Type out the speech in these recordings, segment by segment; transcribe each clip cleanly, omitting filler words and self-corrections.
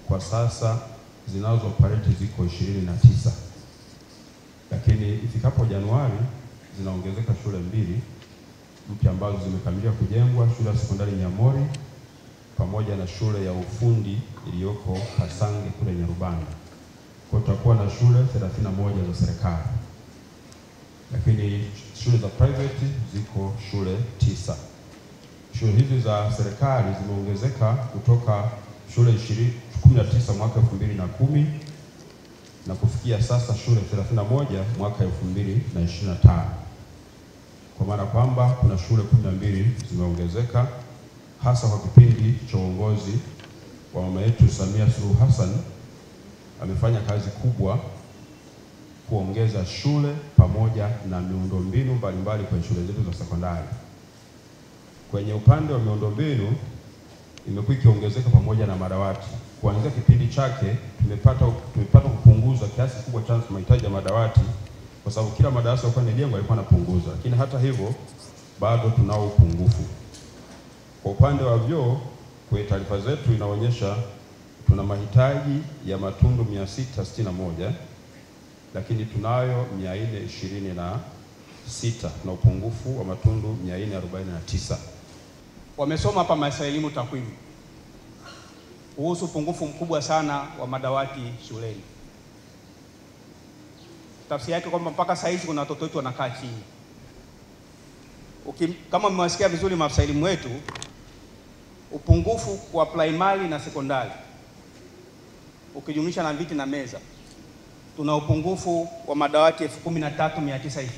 kwa sasa zinazo operate ziko 29, lakini ifikapo Januari zinaongezeka shule 2 mpya ambazo zimekamilika kujengwa, shule ya sekondari Nyamori pamoja na shule ya ufundi iliyoko Kasange kule Nyarubanda. Kwa tutakuwa na shule 31 za serikali, lakini shule za private ziko shule 9. Shule hizi za serikali zimeongezeka kutoka shule 19 mwaka 2010 na kufikia sasa shule 31 mwaka 2025. Kwa maana kwamba kuna shule 12 zimeongezeka, hasa kwa kipindi cha uongozi wa mama yetu Samia Suluhu Hassan. Amefanya kazi kubwa kuongeza shule pamoja na miundombinu mbalimbali kwenye shule zetu za sekondari. Kwenye upande wa miundombinu imekuwa ikiongezeka pamoja na madawati. Kuanzia kipindi chake tumepata kupunguza kiasi kubwa cha mahitaji ya madawati, kwa sababu kila madarasa yalikuwa yanajengwa yalikuwa yanapunguza, lakini hata hivyo bado tunao upungufu. Kwa upande wa vyoo, kwa taarifa zetu inaonyesha tuna mahitaji ya matundu 661, lakini tunayo 426 na upungufu wa matundu 449. Wamesoma hapa maafisa elimu takwimu kuhusu upungufu mkubwa sana wa madawati shuleni. Tafsiri yake kwamba mpaka sasa hivi kuna watoto wetu wanakaa chini. Kama mmewasikia vizuri maafisa elimu wetu, upungufu kwa primary na sekondari ukijumlisha na viti na meza, tuna upungufu wa madawati 13926.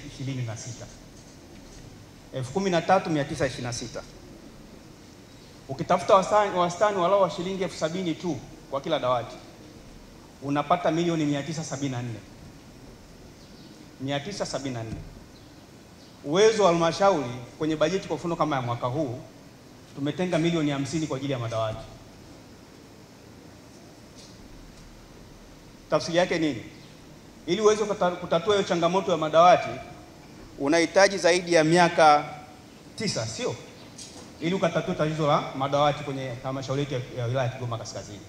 13926. Ukitafuta wastani walau wa shilingi 70,000 tu kwa kila dawati, unapata milioni 974. Uwezo wa halmashauri kwenye bajeti kwa mfano kama ya mwaka huu tumetenga milioni 50 kwa ajili ya madawati. Tafsiri yake nini? Ili uweze kutatua hiyo changamoto ya madawati unahitaji zaidi ya miaka 9, sio? Ili ukatatue tatizo la madawati kwenye halmashauri yetu ya wilaya ya Kigoma Kaskazini.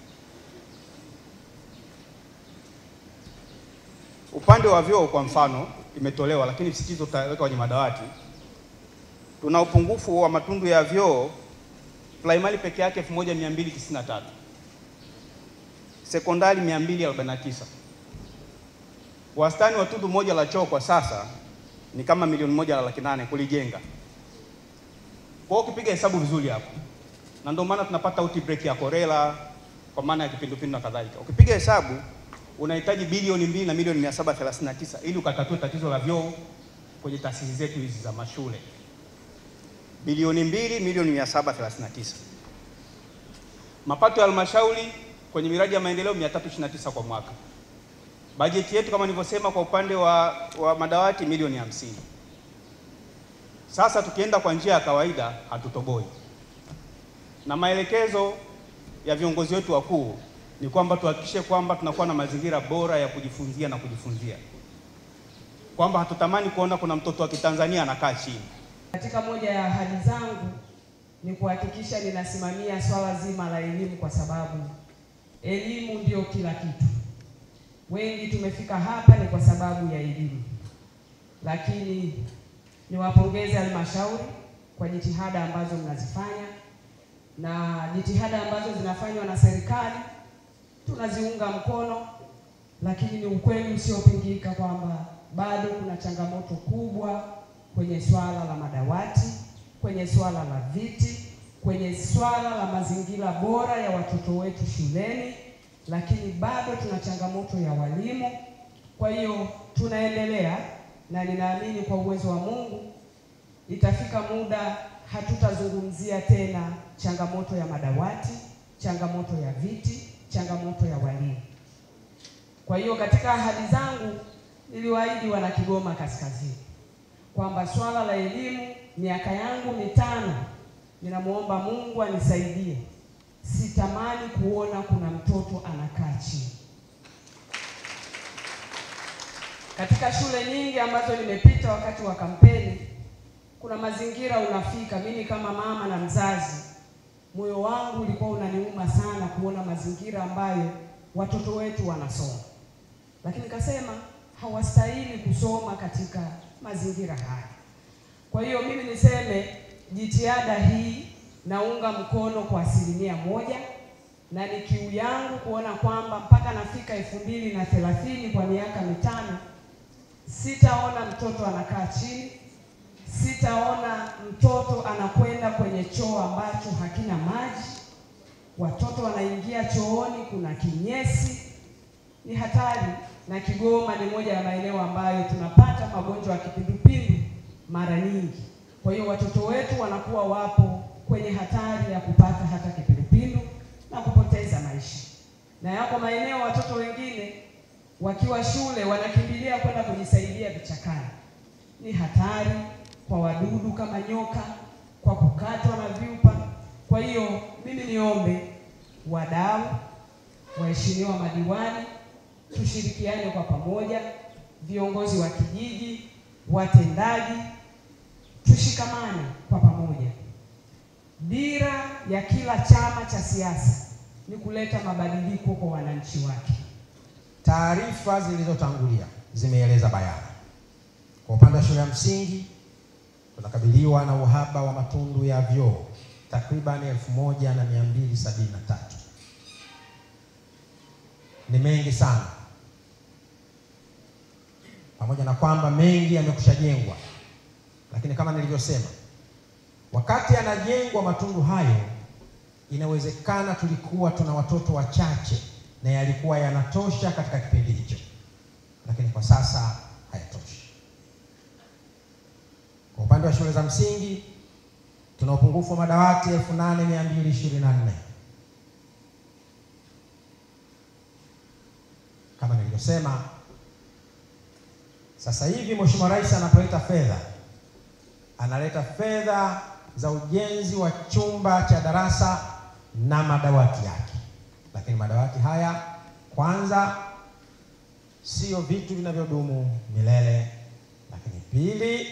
Upande wa vyoo kwa mfano imetolewa, lakini msitizo utaweka kwenye madawati. Tuna upungufu wa matundu ya vyoo primary peke yake 1293, sekondari 249. Wastani wa tundu moja la choo kwa sasa ni kama milioni 1.8 kulijenga. Kwa hiyo ukipiga hesabu vizuri hapo, na ndio maana tunapata outbreak ya korela kwa maana ya kipindupindu na kadhalika. Ukipiga hesabu unahitaji bilioni 2 na milioni 739 ili ukatatue tatizo la vyoo kwenye taasisi zetu hizi za mashule. Bilioni 2 milioni 739. Mapato ya halmashauri kwenye miradi ya maendeleo 329 kwa mwaka. Bajeti yetu kama nilivyosema kwa upande wa madawati milioni 50. Sasa tukienda kwa njia ya kawaida hatutoboi. Na maelekezo ya viongozi wetu wakuu ni kwamba tuhakikishe kwamba tunakuwa na mazingira bora ya kujifunzia na kujifunzia. Kwamba hatutamani kuona kuna mtoto wa Kitanzania anakaa chini. Katika moja ya ahadi zangu ni kuhakikisha ninasimamia swala zima la elimu, kwa sababu elimu ndio kila kitu. Wengi tumefika hapa ni kwa sababu ya elimu. Lakini niwapongeze halmashauri kwa jitihada ambazo mnazifanya, na jitihada ambazo zinafanywa na serikali tunaziunga mkono, lakini ni ukweli usiopingika kwamba bado kuna changamoto kubwa kwenye swala la madawati, kwenye swala la viti, kwenye swala la mazingira bora ya watoto wetu shuleni, lakini bado tuna changamoto ya walimu. Kwa hiyo tunaendelea, na ninaamini kwa uwezo wa Mungu itafika muda hatutazungumzia tena changamoto ya madawati, changamoto ya viti, changamoto ya walimu. Kwa hiyo katika ahadi zangu niliwaahidi wana Kigoma Kaskazini kwamba swala la elimu, miaka yangu 5 ninamuomba Mungu anisaidie, sitamani kuona kuna mtoto anakaa chini. Katika shule nyingi ambazo nimepita wakati wa kampeni, kuna mazingira unafika, mimi kama mama na mzazi moyo wangu ulikuwa unaniuma sana kuona mazingira ambayo watoto wetu wanasoma, lakini nikasema hawastahili kusoma katika mazingira haya. Kwa hiyo mimi niseme jitihada hii naunga mkono kwa 100%, na ni kiu yangu kuona kwamba mpaka nafika 2030 kwa miaka 5 sitaona mtoto anakaa chini, sitaona mtoto anakwenda kwenye choo ambacho hakina maji, watoto wanaingia chooni kuna kinyesi. Ni hatari, na Kigoma ni moja ya maeneo ambayo tunapata magonjwa ya kipindupindu mara nyingi. Kwa hiyo watoto wetu wanakuwa wapo kwenye hatari ya kupata hata kipindupindu na kupoteza maisha. Na yako maeneo watoto wengine wakiwa shule wanakimbilia kwenda kujisaidia vichakani. Ni hatari kwa wadudu kama nyoka, kwa kukatwa na vyupa. Kwa hiyo mimi niombe wadau, waheshimiwa madiwani, tushirikiane kwa pamoja, viongozi wa kijiji, watendaji, tushikamane kwa pamoja. Dira ya kila chama cha siasa ni kuleta mabadiliko kwa wananchi wake. Taarifa zilizotangulia zimeeleza bayana. Kwa upande wa shule ya msingi tunakabiliwa na uhaba wa matundu ya vyoo takriban 1273. Ni mengi sana, pamoja na kwamba mengi yamekushajengwa, lakini kama nilivyosema, wakati yanajengwa matundu hayo, inawezekana tulikuwa tuna watoto wachache na yalikuwa yanatosha katika kipindi hicho, lakini kwa sasa hayatoshi. Kwa upande wa shule za msingi tuna upungufu wa madawati 8224. Kama nilivyosema, sasa hivi Mheshimiwa Rais anapoleta fedha, analeta fedha za ujenzi wa chumba cha darasa na madawati yake. Lakini madawati haya, kwanza, sio vitu vinavyodumu milele, lakini pili,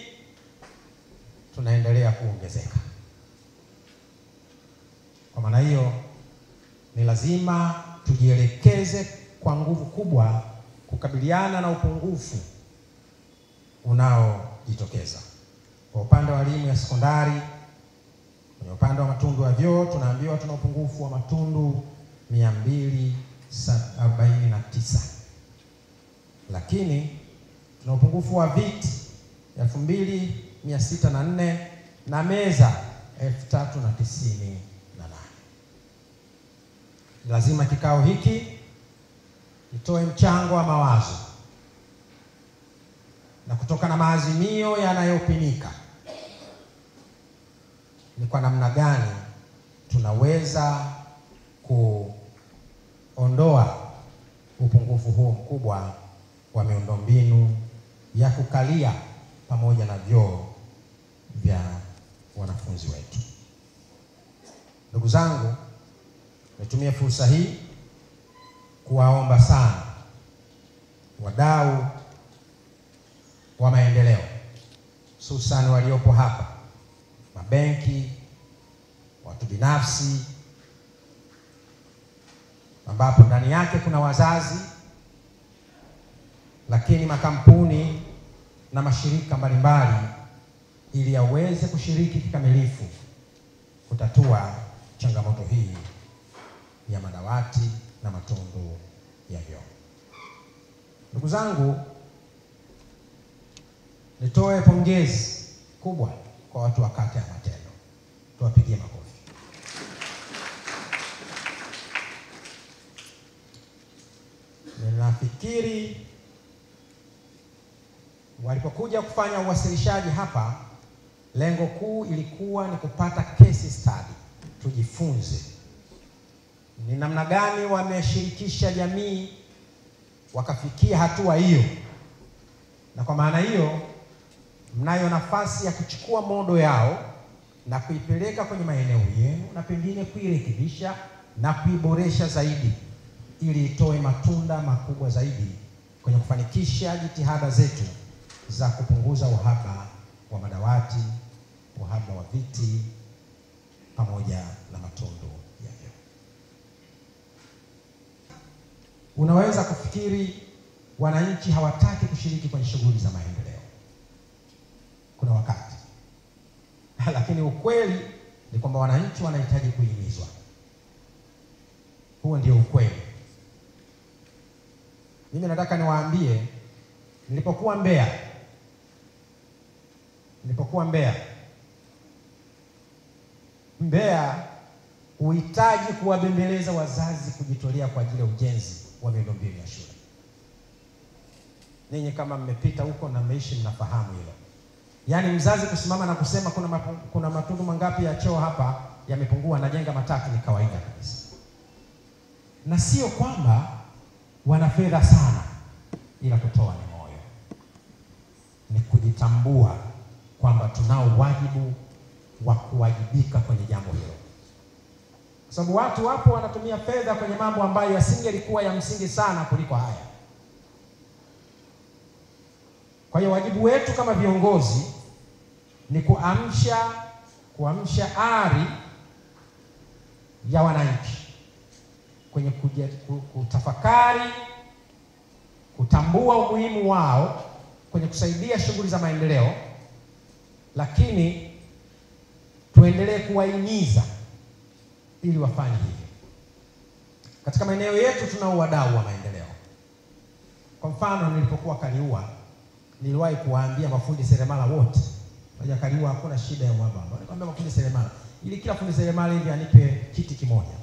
tunaendelea kuongezeka. Kwa maana hiyo ni lazima tujielekeze kwa nguvu kubwa kukabiliana na upungufu unaojitokeza. Kwa upande wa elimu ya sekondari, kwenye upande wa matundu ya vyoo tunaambiwa tuna upungufu wa matundu 249, lakini tuna upungufu wa viti 2604 na meza 3098. Lazima kikao hiki itoe mchango wa mawazo na kutoka na maazimio yanayopimika ni kwa namna gani tunaweza kuondoa upungufu huo mkubwa wa miundombinu ya kukalia pamoja na vyoo vya wanafunzi wetu. Ndugu zangu, nitumie fursa hii kuwaomba sana wadau wa maendeleo, hususan waliopo hapa, mabenki, watu binafsi, ambapo ndani yake kuna wazazi, lakini makampuni na mashirika mbalimbali, ili yaweze kushiriki kikamilifu kutatua changamoto hii ya madawati na matundu ya vyoo. Ndugu zangu, nitoe pongezi kubwa kwa watu wa kata ya Matendo. Tuwapigie makofi. Ninafikiri walipokuja kufanya uwasilishaji hapa, lengo kuu ilikuwa ni kupata case study, tujifunze ni namna gani wameshirikisha jamii wakafikia hatua hiyo. Na kwa maana hiyo, mnayo nafasi ya kuchukua modo yao na kuipeleka kwenye maeneo yenu na pengine kuirekebisha na kuiboresha zaidi, ili itoe matunda makubwa zaidi kwenye kufanikisha jitihada zetu za kupunguza uhaba wa madawati, uhaba wa viti pamoja na matundu ya vyoo. Unaweza kufikiri wananchi hawataki kushiriki kwenye shughuli za maendeleo, kuna wakati lakini ukweli ni kwamba wananchi wanahitaji kuhimizwa. Huo ndio ukweli. Mimi nataka niwaambie, nilipokuwa Mbeya uhitaji kuwabembeleza wazazi kujitolea kwa ajili ya ujenzi wa miundombinu ya shule. Ninyi kama mmepita huko na mmeishi mnafahamu hilo. Yaani mzazi kusimama na kusema kuna matundu mangapi ya choo hapa yamepungua, najenga matatu, ni kawaida kabisa. Na sio kwamba wana fedha sana, ila kutoa ni moyo. Ni kujitambua kwamba tunao wajibu wa kuwajibika kwenye jambo hilo. Kwa sababu watu wapo wanatumia fedha kwenye mambo ambayo yasingelikuwa ya msingi sana kuliko haya. Kwa hiyo wajibu wetu kama viongozi ni kuamsha ari ya wananchi kwenye kutafakari, kutambua umuhimu wao kwenye kusaidia shughuli za maendeleo, lakini tuendelee kuwahimiza ili wafanye hivyo. Katika maeneo yetu tunao wadau wa maendeleo. Kwa mfano, nilipokuwa Kaliua niliwahi kuwaambia mafundi seremala wote, moja Kaliua hakuna shida ya mwamba. Nikamwambia mafundi seremala, ili kila fundi seremala hivi anipe kiti kimoja.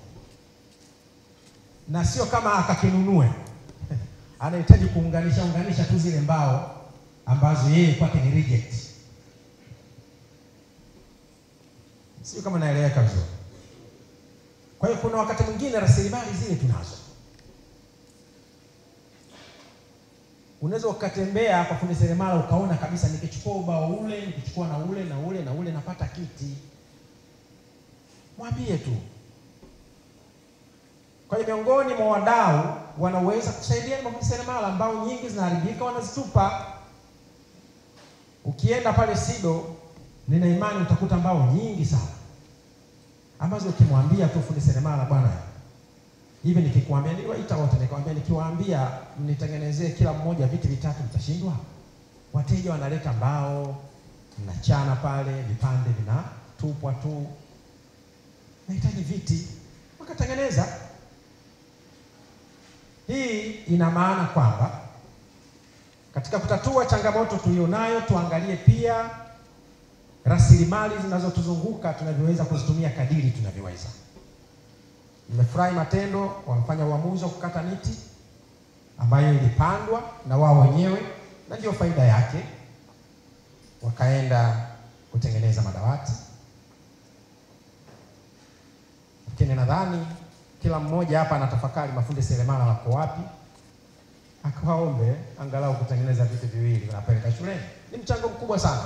Na sio kama akakinunue. Anahitaji kuunganisha tu zile mbao ambazo yeye kwake ni reject. Sio kama naeleweka vizuri. Kwa hiyo kuna wakati mwingine rasilimali zile tunazo. Unaweza ukatembea kwa fundi seremala ukaona kabisa, nikichukua ubao ule, nikichukua na ule napata kiti. Mwambie tu. Kwa hiyo miongoni mwa wadau wanaweza kusaidia mafundi seremala, ambao nyingi zinaharibika wanazitupa. Ukienda pale SIDO, nina imani utakuta mbao nyingi sana ambazo ukimwambia tu fundi seremala, bwana hivi nikikwambia, niliwaita wote nikamwambia, nikiwaambia mnitengenezee kila mmoja viti vitatu, mtashindwa? Wateja wanaleta mbao, mnachana pale, vipande vinatupwa tu. Nahitaji viti, wakatengeneza. Hii ina maana kwamba katika kutatua changamoto tulionayo, tuangalie pia rasilimali zinazotuzunguka tunavyoweza kuzitumia kadiri tunavyoweza. Nimefurahi Matendo wamefanya uamuzi wa kukata miti ambayo ilipandwa na wao wenyewe, na ndio faida yake. Wakaenda kutengeneza madawati. Lakini nadhani kila mmoja hapa anatafakari mafundi seremala wako wapi, akawaombe angalau kutengeneza vitu viwili wanapeleka shuleni. Ni mchango mkubwa sana.